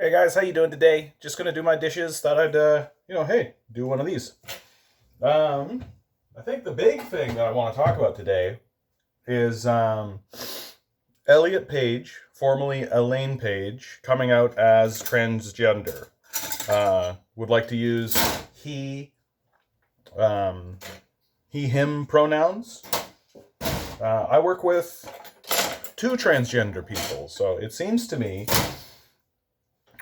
Hey guys, how you doing today? Just gonna do my dishes. Thought I'd, hey, do one of these. Um, I think the big thing that I want to talk about today is Elliot Page, formerly Elaine Page, coming out as transgender. Would like to use he, um, him pronouns. I work with two transgender people, so it seems to me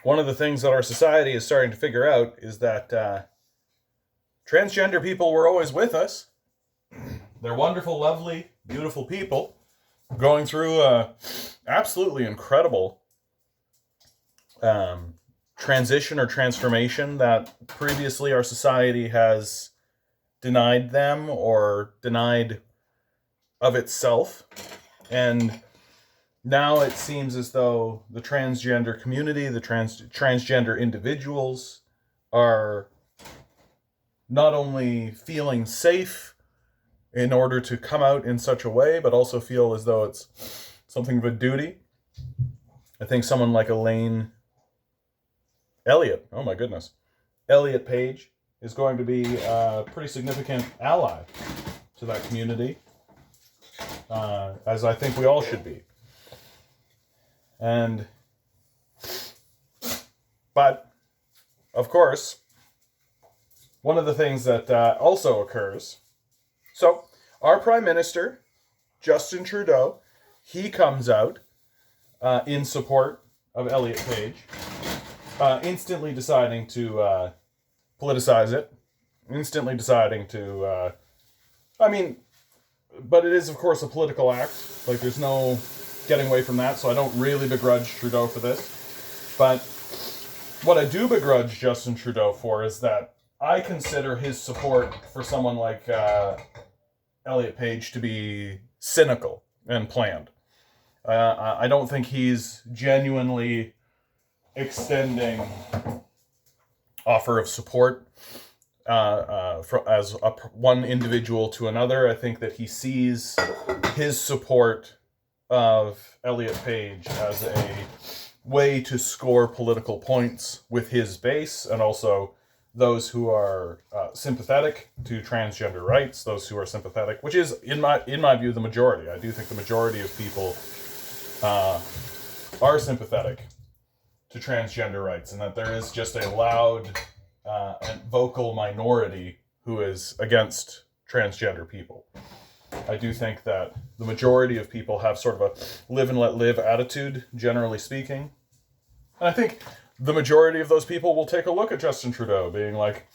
one of the things that our society is starting to figure out is that transgender people were always with us. They're wonderful, lovely, beautiful people going through a absolutely incredible transition or transformation that previously our society has denied them or denied of itself. And now it seems as though the transgender community, the transgender individuals are not only feeling safe in order to come out in such a way, but also feel as though it's something of a duty. I think someone like Elliot, oh my goodness, Elliot Page is going to be a pretty significant ally to that community, as I think we all should be. But, of course, one of the things that also occurs, so our Prime Minister, Justin Trudeau, he comes out in support of Elliot Page, instantly deciding to politicize it, instantly deciding to, but it is, of course, a political act. Like, there's no getting away from that, so I don't really begrudge Trudeau for this. But what I do begrudge Justin Trudeau for is that I consider his support for someone like Elliot Page to be cynical and planned. I don't think he's genuinely extending offer of support as one individual to another. I think that he sees his support of Elliot Page as a way to score political points with his base, and also those who are sympathetic to transgender rights, those who are sympathetic, which is in my view the majority. I do think the majority of people are sympathetic to transgender rights, and that there is just a loud and vocal minority who is against transgender people. I do think that the majority of people have sort of a live and let live attitude, generally speaking. And I think the majority of those people will take a look at Justin Trudeau being like,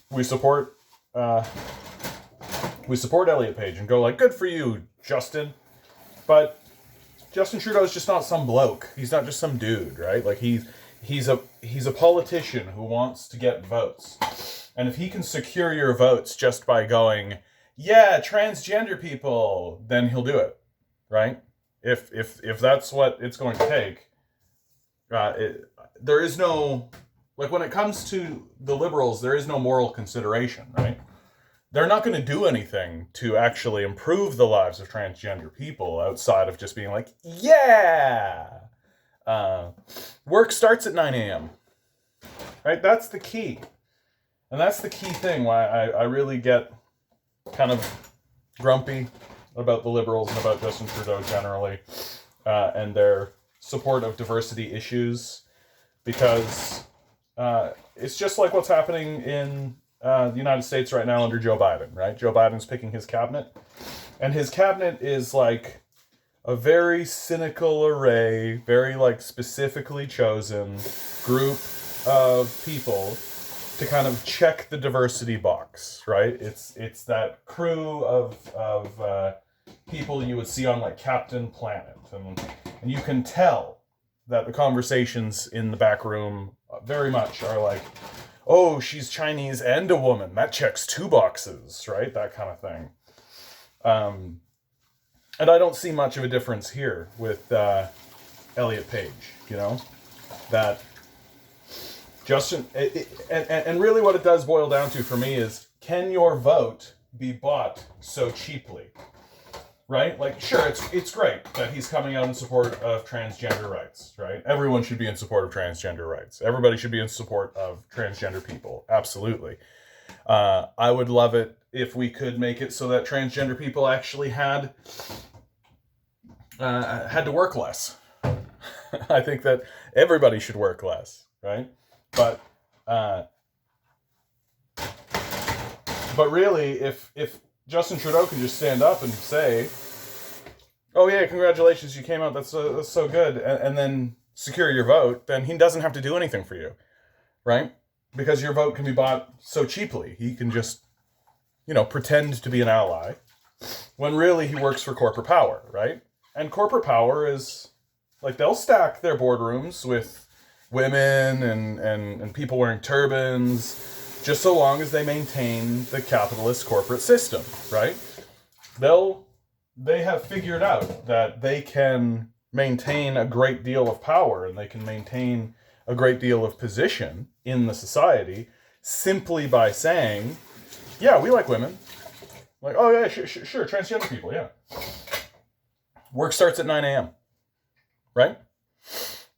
we support Elliot Page, and go like, good for you, Justin. But Justin Trudeau is just not some bloke. He's not just some dude, right? Like he's a politician who wants to get votes. And if he can secure your votes just by going, yeah, transgender people, then he'll do it, right? If that's what it's going to take, there is no, like, when it comes to the Liberals, there is no moral consideration, right? They're not going to do anything to actually improve the lives of transgender people outside of just being like, yeah, work starts at 9 a.m., right? That's the key. And that's the key thing why I really get kind of grumpy about the Liberals and about Justin Trudeau generally, and their support of diversity issues, because it's just like what's happening in the United States right now under Joe Biden, right? Joe Biden's picking his cabinet, and his cabinet is like a very cynical array, very like specifically chosen group of people to kind of check the diversity box, right? It's that crew of people you would see on like Captain Planet, and you can tell that the conversations in the back room very much are like, oh, she's Chinese and a woman, that checks 2 boxes, right? That kind of thing. And I don't see much of a difference here with Elliot Page, that Justin, and really what it does boil down to for me is, can your vote be bought so cheaply? right? Like, sure, it's great that he's coming out in support of transgender rights, right? Everyone should be in support of transgender rights. Everybody should be in support of transgender people. Absolutely. I would love it if we could make it so that transgender people actually had to work less. I think that everybody should work less, right? But really, if Justin Trudeau can just stand up and say, "Oh yeah, congratulations, you came out. That's so good," and then secure your vote, then he doesn't have to do anything for you, right? Because your vote can be bought so cheaply. He can just, pretend to be an ally when really he works for corporate power, right? And corporate power is like, they'll stack their boardrooms with women and people wearing turbans, just so long as they maintain the capitalist corporate system, right? They have figured out that they can maintain a great deal of power, and they can maintain a great deal of position in the society simply by saying, yeah, we like women. Like, oh yeah, sure, transgender people, yeah. Work starts at 9 a.m., right?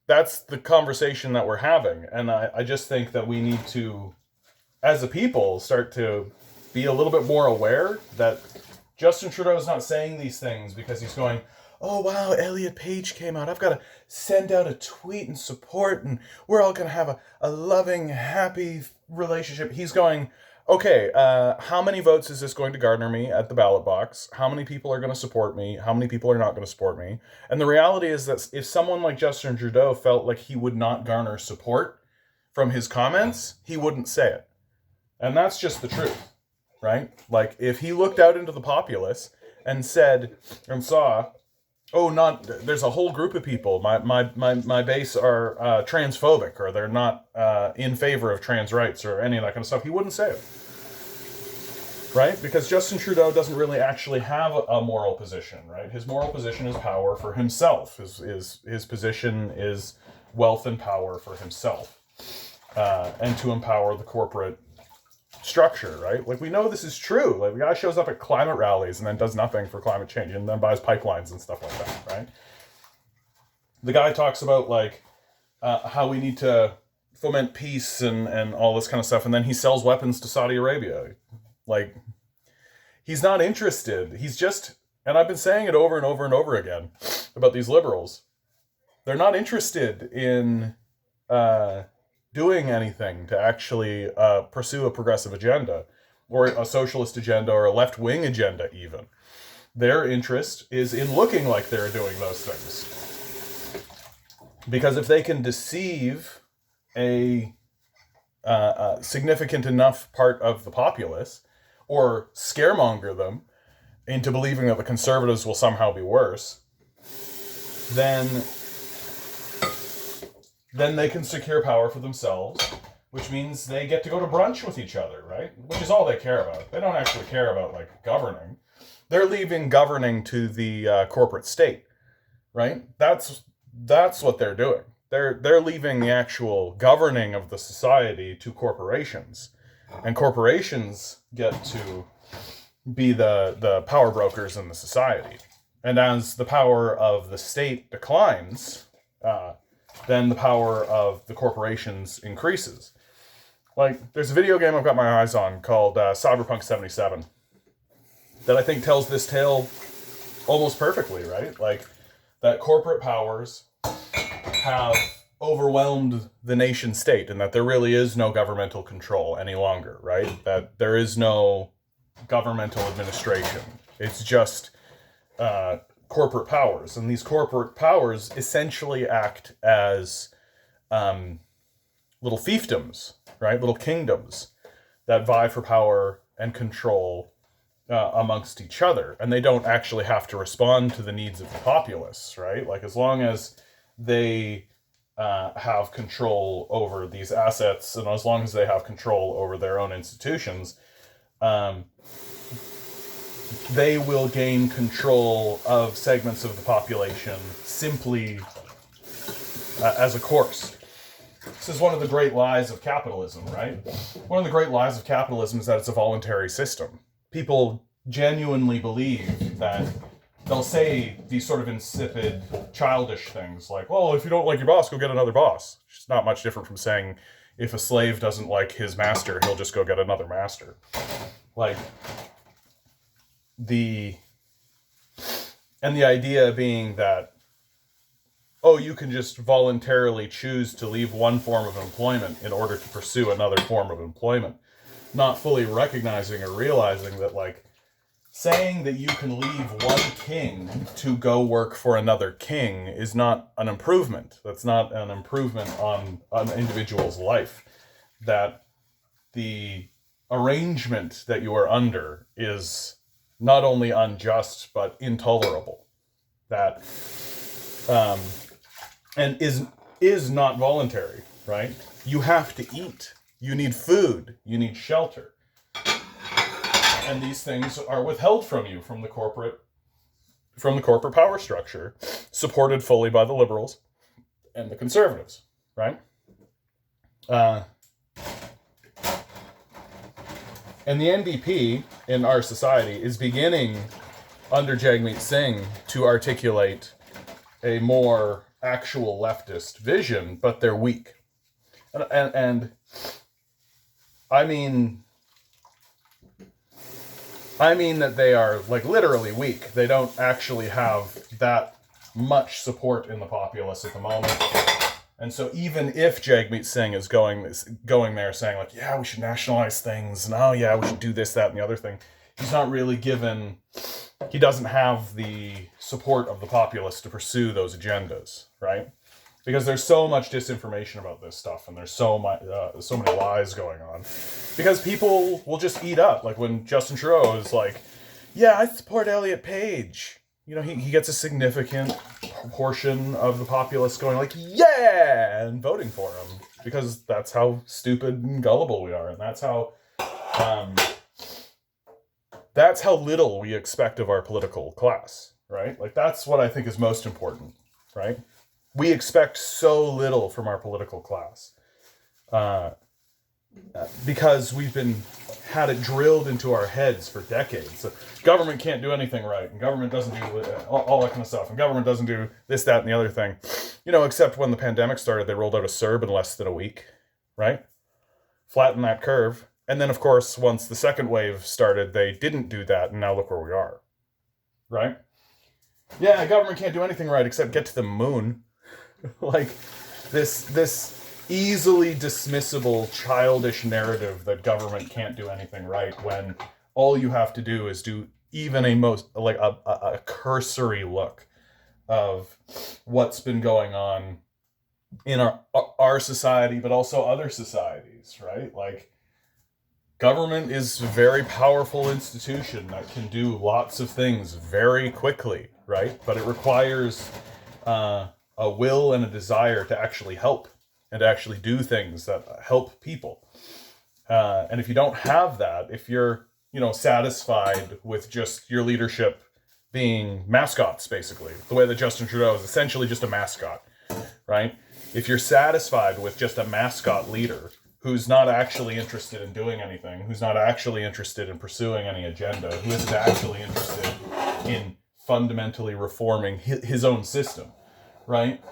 That's the conversation that we're having. And I just think that we need to, as a people, start to be a little bit more aware that Justin Trudeau is not saying these things because he's going, oh wow, Elliot Page came out. I've got to send out a tweet and support, and we're all going to have a loving, happy relationship. He's going, okay, how many votes is this going to garner me at the ballot box? How many people are going to support me? How many people are not going to support me? And the reality is that if someone like Justin Trudeau felt like he would not garner support from his comments, he wouldn't say it. And that's just the truth, right? Like, if he looked out into the populace and said, and saw, there's a whole group of people, my base are transphobic, or they're not in favor of trans rights or any of that kind of stuff, he wouldn't say it. Right? Because Justin Trudeau doesn't really actually have a moral position, right? His moral position is power for himself. His position is wealth and power for himself. And to empower the corporate structure, right? Like, we know this is true. Like, the guy shows up at climate rallies and then does nothing for climate change, and then buys pipelines and stuff like that, right? The guy talks about, like, how we need to foment peace and all this kind of stuff, and then he sells weapons to Saudi Arabia. Like, he's not interested. He's just, and I've been saying it over and over and over again about these liberals. They're not interested in doing anything to actually pursue a progressive agenda, or a socialist agenda, or a left-wing agenda even. Their interest is in looking like they're doing those things. Because if they can deceive a significant enough part of the populace, or scaremonger them into believing that the conservatives will somehow be worse, then they can secure power for themselves, which means they get to go to brunch with each other, right? Which is all they care about. They don't actually care about, like, governing. They're leaving governing to the corporate state, right? That's what they're doing. They're leaving the actual governing of the society to corporations. And corporations get to be the power brokers in the society. And as the power of the state declines, then the power of the corporations increases. Like, there's a video game I've got my eyes on called Cyberpunk 77 that I think tells this tale almost perfectly, right? Like, that corporate powers have overwhelmed the nation state, and that there really is no governmental control any longer, right? That there is no governmental administration. It's just corporate powers. And these corporate powers essentially act as little fiefdoms, right? Little kingdoms that vie for power and control amongst each other. And they don't actually have to respond to the needs of the populace, right? Like, as long as they have control over these assets, and as long as they have control over their own institutions, they will gain control of segments of the population simply as a course. This is one of the great lies of capitalism, right? One of the great lies of capitalism is that it's a voluntary system. People genuinely believe that they'll say these sort of insipid, childish things like, well, if you don't like your boss, go get another boss. It's not much different from saying if a slave doesn't like his master, he'll just go get another master. Like, the idea being that, oh, you can just voluntarily choose to leave one form of employment in order to pursue another form of employment. Not fully recognizing or realizing that, like, saying that you can leave one king to go work for another king is not an improvement. That's not an improvement on an individual's life. That the arrangement that you are under is not only unjust, but intolerable. That, and is not voluntary, right? You have to eat. You need food. You need shelter. And these things are withheld from you from the corporate power structure, supported fully by the liberals and the conservatives, right? And the NDP in our society is beginning, under Jagmeet Singh, to articulate a more actual leftist vision, but they're weak. And I mean that they are, like, literally weak. They don't actually have that much support in the populace at the moment. And so even if Jagmeet Singh is going there saying, like, yeah, we should nationalize things, and oh yeah, we should do this, that, and the other thing, he's not really he doesn't have the support of the populace to pursue those agendas, right? Because there's so much disinformation about this stuff, and there's so many lies going on. Because people will just eat up. Like when Justin Trudeau is like, yeah, I support Elliot Page. You know, he gets a significant portion of the populace going like, yeah, and voting for him. Because that's how stupid and gullible we are. And that's how little we expect of our political class, right? Like, that's what I think is most important, right? We expect so little from our political class. Because we've had it drilled into our heads for decades. So government can't do anything right, and government doesn't do all that kind of stuff, and government doesn't do this, that, and the other thing. You know, except when the pandemic started, they rolled out a CERB in less than a week, right? Flatten that curve. And then, of course, once the second wave started, they didn't do that, and now look where we are, right? Yeah, government can't do anything right except get to the moon. Like, this easily dismissible, childish narrative that government can't do anything right, when all you have to do is do even a cursory look of what's been going on in our society, but also other societies, right? Like, government is a very powerful institution that can do lots of things very quickly, right? But it requires a will and a desire to actually help and to actually do things that help people. And if you don't have that, if you're, satisfied with just your leadership being mascots, basically, the way that Justin Trudeau is essentially just a mascot, right? If you're satisfied with just a mascot leader who's not actually interested in doing anything, who's not actually interested in pursuing any agenda, who isn't actually interested in fundamentally reforming his own system, right?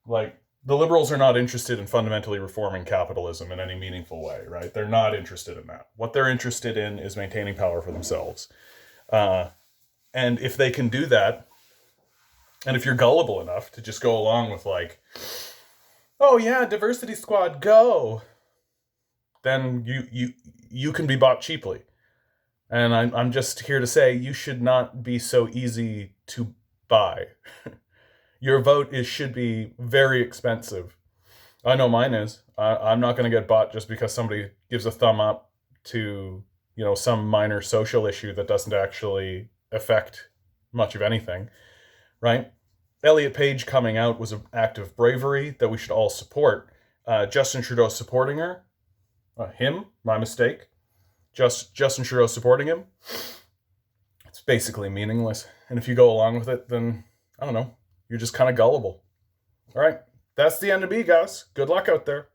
Like, the liberals are not interested in fundamentally reforming capitalism in any meaningful way, right? They're not interested in that. What they're interested in is maintaining power for themselves. And if they can do that, and if you're gullible enough to just go along with, like, oh yeah, diversity squad, go, then you can be bought cheaply. And I'm just here to say, you should not be so easy to buy. Your vote should be very expensive. I know mine is. I'm not going to get bought just because somebody gives a thumb up to, some minor social issue that doesn't actually affect much of anything, right? Elliot Page coming out was an act of bravery that we should all support. Justin Trudeau supporting him, my mistake. Justin Trudeau supporting him, it's basically meaningless. And if you go along with it, then, I don't know, you're just kind of gullible. All right, that's the end of me, guys. Good luck out there.